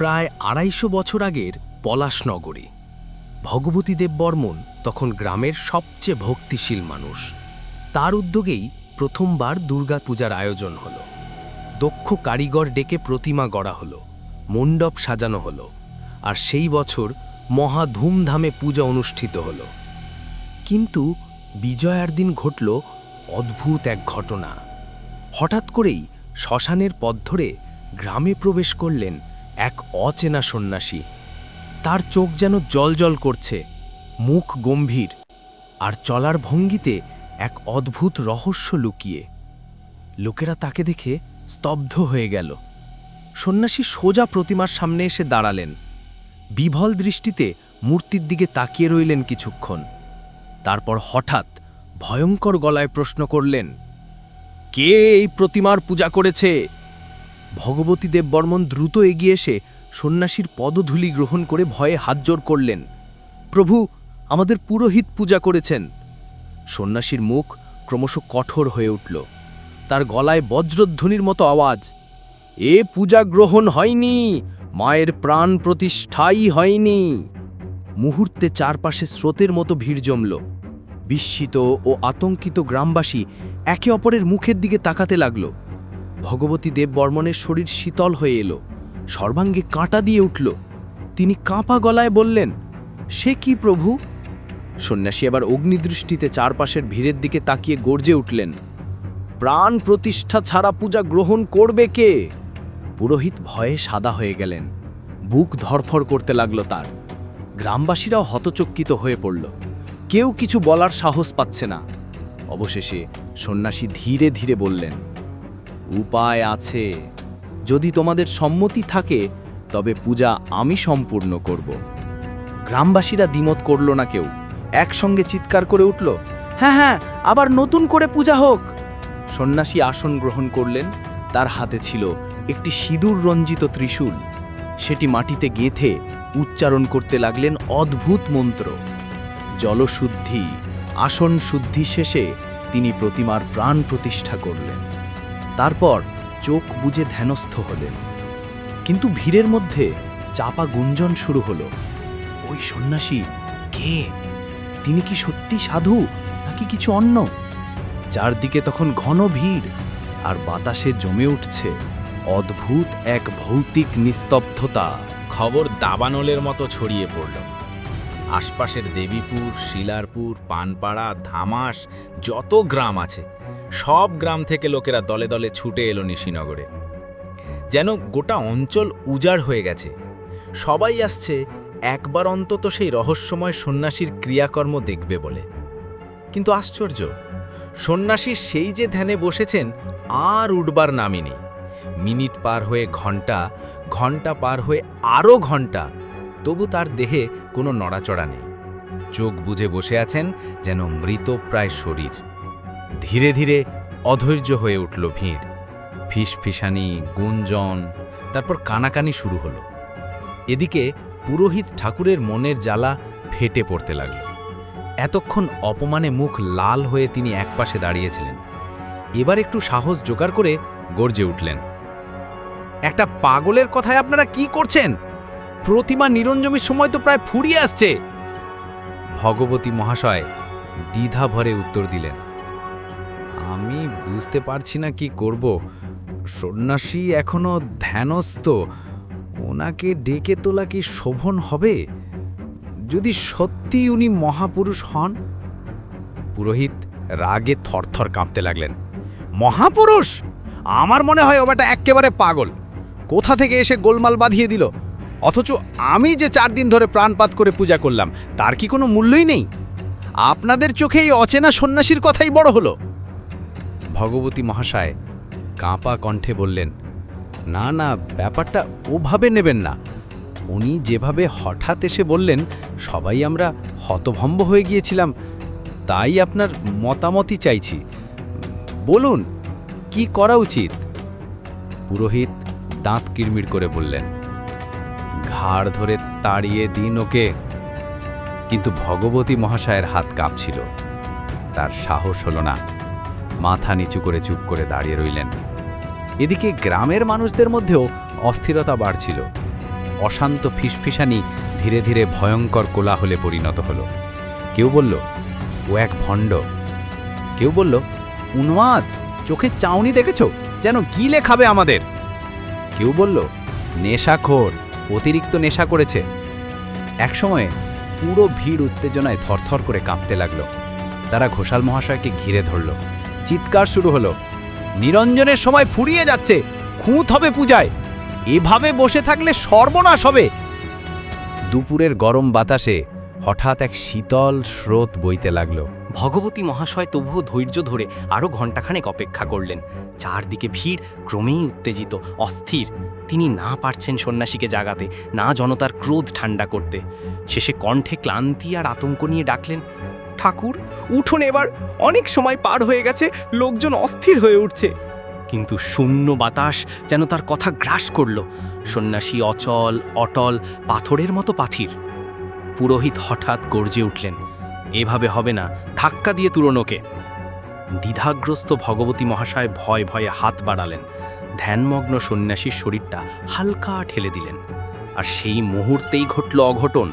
প্রায় ২৫০ বছর আগের পলাশনগরী। ভগবতী দেববর্মন তখন গ্রামের সবচেয়ে ভক্তিশীল মানুষ। তার উদ্যোগেই প্রথমবার দুর্গাপূজার আয়োজন হল। দক্ষ কারিগর ডেকে প্রতিমা গড়া হলো, মণ্ডপ সাজানো হলো, আর সেই বছর মহা ধুমধামে পূজা অনুষ্ঠিত হল। কিন্তু বিজয়ার দিন ঘটল অদ্ভুত এক ঘটনা। হঠাৎ করেই শ্মশানের পথ ধরে গ্রামে প্রবেশ করলেন এক অচেনা সন্ন্যাসী। তার চোখ যেন জ্বলজ্বল করছে, মুখ গম্ভীর, আর চলার ভঙ্গিতে এক অদ্ভুত রহস্য লুকিয়ে। লোকেরা তাকে দেখে স্তব্ধ হয়ে গেল। সন্ন্যাসী সোজা প্রতিমার সামনে এসে দাঁড়ালেন। বিভল দৃষ্টিতে মূর্তির দিকে তাকিয়ে রইলেন কিছুক্ষণ। তারপর হঠাৎ ভয়ঙ্কর গলায় প্রশ্ন করলেন, কে এই প্রতিমার পূজা করেছে? ভগবতী দেববর্মন দ্রুত এগিয়ে এসে সন্ন্যাসীর পদধূলি গ্রহণ করে ভয়ে হাতজোড় করলেন। প্রভু, আমাদের পুরোহিত পূজা করেছেন। সন্ন্যাসীর মুখ ক্রমশ কঠোর হয়ে উঠল। তার গলায় বজ্রধ্বনির মতো আওয়াজ, এ পূজা গ্রহণ হয়নি, মায়ের প্রাণ প্রতিষ্ঠাই হয়নি। মুহূর্তে চারপাশে স্রোতের মতো ভিড় জমল। বিস্মিত ও আতঙ্কিত গ্রামবাসী একে অপরের মুখের দিকে তাকাতে লাগল। ভগবতী দেববর্মনের শরীর শীতল হয়ে এলো, সর্বাঙ্গে কাঁটা দিয়ে উঠল। তিনি কাঁপা গলায় বললেন, সে কি প্রভু? সন্ন্যাসী আবার অগ্নিদৃষ্টিতে চারপাশের ভিড়ের দিকে তাকিয়ে গর্জে উঠলেন, প্রাণ প্রতিষ্ঠা ছাড়া পূজা গ্রহণ করবে কে? পুরোহিত ভয়ে সাদা হয়ে গেলেন। বুক ধরফর করতে লাগল তার। গ্রামবাসীরাও হতচকিত হয়ে পড়ল। কেউ কিছু বলার সাহস পাচ্ছে না। অবশেষে সন্ন্যাসী ধীরে ধীরে বললেন, উপায় আছে। যদি তোমাদের সম্মতি থাকে তবে পূজা আমি সম্পূর্ণ করব। গ্রামবাসীরা দ্বিমত করল না কেউ। একসঙ্গে চিৎকার করে উঠল, হ্যাঁ হ্যাঁ, আবার নতুন করে পূজা হোক। সন্ন্যাসী আসন গ্রহণ করলেন। তার হাতে ছিল একটি সিঁদুর রঞ্জিত ত্রিশূল। সেটি মাটিতে গেঁথে উচ্চারণ করতে লাগলেন অদ্ভুত মন্ত্র। জলশুদ্ধি, আসন শুদ্ধি শেষে তিনি প্রতিমার প্রাণ প্রতিষ্ঠা করলেন। তারপর চোখ বুজে ধ্যানস্থ হলেন। কিন্তু ভিড়ের মধ্যে চাপা গুঞ্জন শুরু হলো, ওই সন্ন্যাসী কে? তিনি কি সত্যি সাধু নাকি কিছু অন্য? চারদিকে তখন ঘন ভিড়, আর বাতাসে জমে উঠছে অদ্ভুত এক ভৌতিক নিস্তব্ধতা। খবর দাবানলের মতো ছড়িয়ে পড়ল। আশপাশের দেবীপুর, শিলারপুর, পানপাড়া, ধামাস, যত গ্রাম আছে সব গ্রাম থেকে লোকেরা দলে দলে ছুটে এলো নিশিনগরে। যেন গোটা অঞ্চল উজাড় হয়ে গেছে। সবাই আসছে একবার অন্তত সেই রহস্যময় সন্ন্যাসীর ক্রিয়াকর্ম দেখবে বলে। কিন্তু আশ্চর্য, সন্ন্যাসী সেই যে ধ্যানে বসেছেন আর উঠবার নামই নেই। মিনিট পার হয়ে ঘণ্টা, ঘণ্টা পার হয়ে আরও ঘণ্টা, তবু তার দেহে কোনো নড়াচড়া নেই। চোখ বুজে বসে আছেন যেন মৃতপ্রায় শরীর। ধীরে ধীরে অধৈর্য হয়ে উঠল ভিড়। ফিসফিসানি, গুঞ্জন, তারপর কানাকানি শুরু হলো। এদিকে পুরোহিত ঠাকুরের মনের জ্বালা ফেটে পড়তে লাগল। এতক্ষণ অপমানে মুখ লাল হয়ে তিনি একপাশে দাঁড়িয়েছিলেন। এবার একটু সাহস জোগাড় করে গর্জে উঠলেন, একটা পাগলের কথায় আপনারা কি করছেন? প্রতিমা নিরঞ্জমের সময় তো প্রায় ফুরিয়ে আসছে। ভগবতী মহাশয় দ্বিধা ভরে উত্তর দিলেন, আমি বুঝতে পারছি না কি করব। সন্ন্যাসী এখনো ধ্যানস্থ, ওনাকে ডেকে তোলা কি শোভন হবে? যদি সত্যি উনি মহাপুরুষ হন? পুরোহিত রাগে থরথর কাঁপতে লাগলেন, মহাপুরুষ? আমার মনে হয় ও বেটা একেবারে পাগল। কোথা থেকে এসে গোলমাল বাঁধিয়ে দিল? অথচ আমি যে 4 দিন ধরে প্রাণপাত করে পূজা করলাম তার কি কোনো মূল্যই নেই? আপনাদের চোখে এই অচেনা সন্ন্যাসীর কথাই বড় হলো। ভগবতী মহাশয় কাঁপা কণ্ঠে বললেন, না না, ব্যাপারটা ওভাবে নেবেন না। উনি যেভাবে হঠাৎ এসে বললেন সবাই আমরা হতভম্ব হয়ে গিয়েছিলাম, তাই আপনার মতামতই চাইছি। বলুন কি করা উচিত? পুরোহিত দাঁত কিড়মিড় করে বললেন, ঘাড় ধরে তাড়িয়ে দিন ওকে। কিন্তু ভগবতী মহাশয়ের হাত কাঁপছিল। তার সাহস হল না। মাথা নিচু করে চুপ করে দাঁড়িয়ে রইলেন। এদিকে গ্রামের মানুষদের মধ্যেও অস্থিরতা বাড়ছিল। অশান্ত ফিসফিসানি ধীরে ধীরে ভয়ঙ্কর কোলাহলে পরিণত হলো। কেউ বলল, ও এক ভণ্ড। কেউ বলল, উন্মাদ, চোখে চাউনি দেখেছো, যেন গিলে খাবে আমাদের। কেউ বলল, নেশাখোর, অতিরিক্ত নেশা করেছে। একসময়ে পুরো ভিড় উত্তেজনায় থরথর করে কাঁপতে লাগলো। তারা ঘোষাল মহাশয়কে ঘিরে ধরল। চিৎকার শুরু হলো, নিরঞ্জনের সময় ফুরিয়ে যাচ্ছে, খুঁত হবে পূজায়, এভাবে বসে থাকলে সর্বনাশ হবে। দুপুরের গরম বাতাসে হঠাৎ এক শীতল স্রোত বইতে লাগলো। ভগবতী মহাশয় তবুও ধৈর্য ধরে আরও ঘণ্টাখানেক অপেক্ষা করলেন। চারদিকে ভিড় ক্রমেই উত্তেজিত, অস্থির। তিনি না পারছেন সন্ন্যাসীকে জাগাতে, না জনতার ক্রোধ ঠান্ডা করতে। শেষে কণ্ঠে ক্লান্তি আর আতঙ্ক নিয়ে ডাকলেন, ঠাকুর উঠুন এবার, অনেক সময় পার হয়ে গেছে, লোকজন অস্থির হয়ে উঠছে। কিন্তু শূন্য বাতাস যেন তার কথা গ্রাস করল। সন্ন্যাসী অচল অটল, পাথরের মতো পাথির। পুরোহিত হঠাৎ গর্জে উঠলেন, এভাবে হবে না, ধাক্কা দিয়ে তুরনোকে। দ্বিধাগ্রস্ত ভগবতী মহাশয় ভয়ে ভয়ে হাত বাড়ালেন। ধ্যানমগ্ন সন্ন্যাসীর শরীরটা হালকা ঠেলে দিলেন। আর সেই মুহূর্তেই ঘটল অঘটন।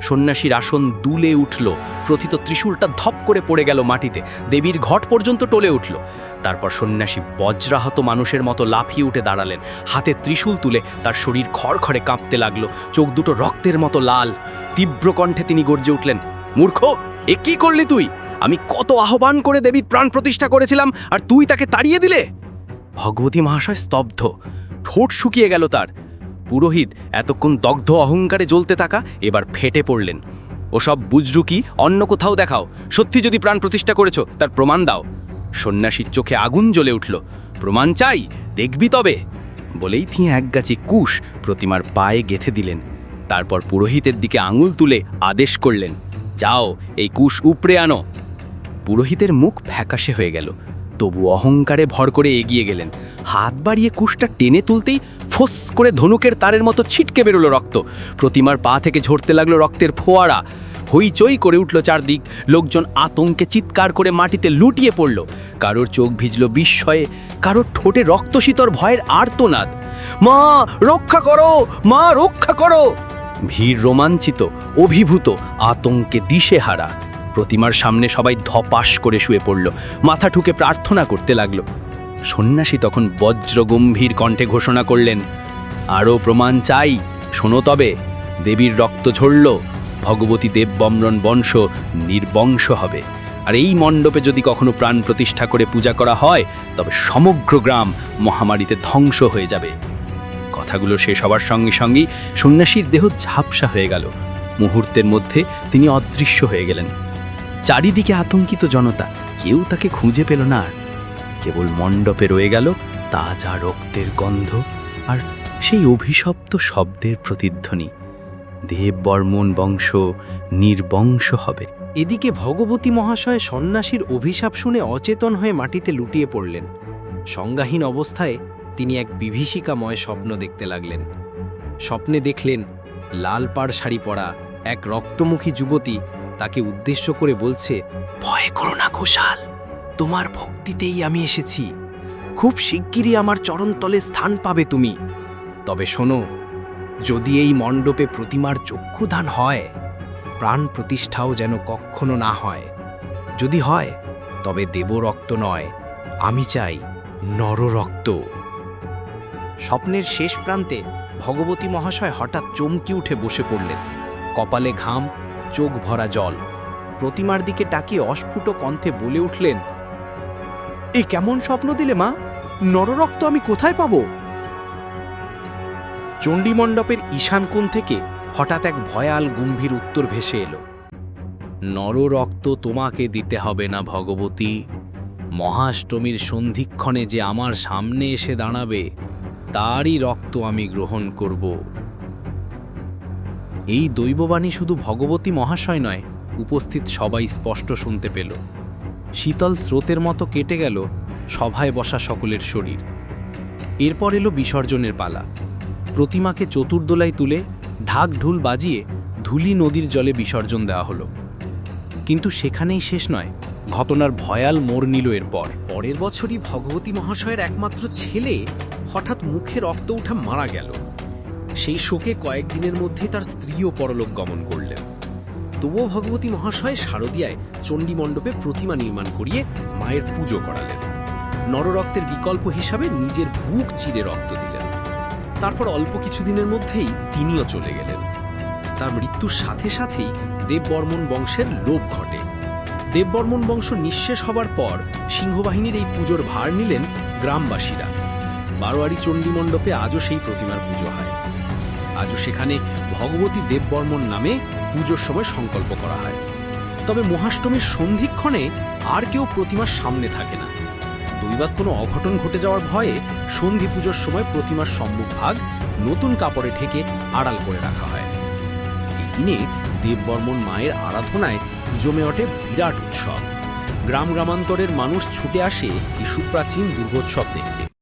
সন্ন্যাসীর আসন দুলে উঠল, প্রথিত ত্রিশূলটা ধপ করে পড়ে গেল মাটিতে, দেবীর ঘট পর্যন্ত টলে উঠল। তারপর সন্ন্যাসী বজ্রাহত মানুষের মতো লাফিয়ে উঠে দাঁড়ালেন। হাতে ত্রিশূল তুলে তার শরীর খড়খড়ে কাঁপতে লাগলো, চোখ দুটো রক্তের মতো লাল। তীব্র কণ্ঠে তিনি গর্জে উঠলেন, মূর্খ, এ কি করলি তুই? আমি কত আহ্বান করে দেবীর প্রাণ প্রতিষ্ঠা করেছিলাম, আর তুই তাকে তাড়িয়ে দিলে? ভগবতী মহাশয় স্তব্ধ, ঠোঁট শুকিয়ে গেল তার। পুরোহিত এতক্ষণ দগ্ধ অহংকারে জ্বলতে থাকা এবার ফেটে পড়লেন। ওসব বুঝরু কি, অন্য কোথাও দেখাও। সত্যি যদি প্রাণ প্রতিষ্ঠা করেছো তার প্রমাণ দাও। সন্ন্যাসীর চোখে আগুন জ্বলে উঠল। প্রমাণ চাই, দেখবি তবে। বলেই তিনি একগাছি কুশ প্রতিমার পায়ে গেঁথে দিলেন। তারপর পুরোহিতের দিকে আঙুল তুলে আদেশ করলেন, যাও, এই কুশ উপড়ে আনো। পুরোহিতের মুখ ফ্যাকাশে হয়ে গেল, তবু অহংকারে ভর করে এগিয়ে গেলেন। হাত বাড়িয়ে কুশটা টেনে তুলতেই ফোঁস করে ধনুকের তারের মতো ছিটকে বেরোলো রক্ত। প্রতিমার পা থেকে ঝরতে লাগলো রক্তের ফোয়ারা। হইচই করে উঠল চারদিক। লোকজন আতঙ্কে চিৎকার করে মাটিতে লুটিয়ে পড়ল। কারোর চোখ ভিজল বিস্ময়ে, কারোর ঠোঁটে রক্তশীতর ভয়ের আর্তনাদ। মা রক্ষা করো, মা রক্ষা করো! ভিড় রোমাঞ্চিত, অভিভূত, আতঙ্কে দিশেহারা। প্রতিমার সামনে সবাই ধপাস করে শুয়ে পড়ল, মাথা ঠুকে প্রার্থনা করতে লাগলো। সন্ন্যাসী তখন বজ্রগম্ভীর কণ্ঠে ঘোষণা করলেন, আরও প্রমাণ চাই, শোনো তবে। দেবীর রক্ত ঝরল, ভগবতী দেববম্রণ বংশ নির্বংশ হবে। আর এই মণ্ডপে যদি কখনো প্রাণ প্রতিষ্ঠা করে পূজা করা হয়, তবে সমগ্র গ্রাম মহামারীতে ধ্বংস হয়ে যাবে। কথাগুলো শেষ হবার সঙ্গে সঙ্গেই সন্ন্যাসীর দেহ ঝাপসা হয়ে গেল। মুহূর্তের মধ্যে তিনি অদৃশ্য হয়ে গেলেন। চারিদিকে আতঙ্কিত জনতা, কেউ তাকে খুঁজে পেল না। আর কেবল মণ্ডপে রয়ে গেল তাজা রক্তের গন্ধ আর সেই অভিশপ্ত শব্দের প্রতিধ্বনি, দেববর্মণ বংশ নির্বংশ হবে। এদিকে ভগবতী মহাশয় সন্ন্যাসীর অভিশাপ শুনে অচেতন হয়ে মাটিতে লুটিয়ে পড়লেন। সংজ্ঞাহীন অবস্থায় তিনি এক বিভীষিকাময় স্বপ্ন দেখতে লাগলেন। স্বপ্নে দেখলেন লাল পাড় শাড়ি পরা এক রক্তমুখী যুবতী তাকে উদ্দেশ্য করে বলছে, ভয় করো না ঘোষাল, তোমার ভক্তিতেই আমি এসেছি। খুব শিগগিরই আমার চরণতলে স্থান পাবে তুমি। তবে শোনো, যদি এই মণ্ডপে প্রতিমার চক্ষুদান হয়, প্রাণ প্রতিষ্ঠাও যেন কখনো না হয়। যদি হয়, তবে দেবরক্ত নয়, আমি চাই নররক্ত। স্বপ্নের শেষ প্রান্তে ভগবতী মহাশয় হঠাৎ চমকে উঠে বসে পড়লেন। কপালে ঘাম, চোখ ভরা জল। প্রতিমার দিকে তাকিয়ে অস্ফুট কণ্ঠে বলে উঠলেন, এ কেমন স্বপ্ন দিলে মা? নররক্ত আমি কোথায় পাব? চণ্ডীমণ্ডপের ঈশান কোণ থেকে হঠাৎ এক ভয়াল গম্ভীর উত্তর ভেসে এলো, নররক্ত তোমাকে দিতে হবে না ভগবতী। মহাষ্টমীর সন্ধিক্ষণে যে আমার সামনে এসে দাঁড়াবে, তারই রক্ত আমি গ্রহণ করব। এই দৈববাণী শুধু ভগবতী মহাশয় নয়, উপস্থিত সবাই স্পষ্ট শুনতে পেল। শীতল স্রোতের মতো কেটে গেল সভায় বসা সকলের শরীর। এরপর এলো বিসর্জনের পালা। প্রতিমাকে চতুর্দোলায় তুলে ঢাক ঢুল বাজিয়ে ধুলি নদীর জলে বিসর্জন দেওয়া হলো। কিন্তু সেখানেই শেষ নয়, ঘটনার ভয়াল মোড় নিল এরপর। পরের বছরই ভগবতী মহাশয়ের একমাত্র ছেলে হঠাৎ মুখে রক্ত উঠা মারা গেল। সেই শোকে কয়েকদিনের মধ্যেই তার স্ত্রীও পরলোক গমন করলেন। তবুও ভগবতী মহাশয় শারদিয়ায় চণ্ডী মণ্ডপে প্রতিমা নির্মাণ করিয়ে মায়ের পুজো করালেন। নররক্তের বিকল্প হিসাবে নিজের বুক চিরে রক্ত দিলেন। তারপর অল্প কিছুদিনের মধ্যেই তিনিও চলে গেলেন। তার মৃত্যুর সাথে সাথেই দেববর্মন বংশের লোপ ঘটে। দেববর্মন বংশ নিঃশেষ হবার পর সিংহবাহিনীর এই পুজোর ভার নিলেন গ্রামবাসীরা। বারোয়ারি চণ্ডী মণ্ডপে আজও সেই প্রতিমার পুজো হয়। আজও সেখানে ভগবতী দেববর্মন নামে পুজোর সময় সংকল্প করা হয়। তবে মহাষ্টমীর সন্ধিক্ষণে আর কেউ প্রতিমার সামনে থাকে না। দৈবাৎ কোনো অঘটন ঘটে যাওয়ার ভয়ে সন্ধি পুজোর সময় প্রতিমার সম্মুখভাগ নতুন কাপড়ে ঢেকে আড়াল করে রাখা হয়। এই দিনে দেববর্মন মায়ের আরাধনায় জমে ওঠে বিরাট উৎসব। গ্রাম গ্রামান্তরের মানুষ ছুটে আসে এই সুপ্রাচীন দুর্গোৎসব দেখতে।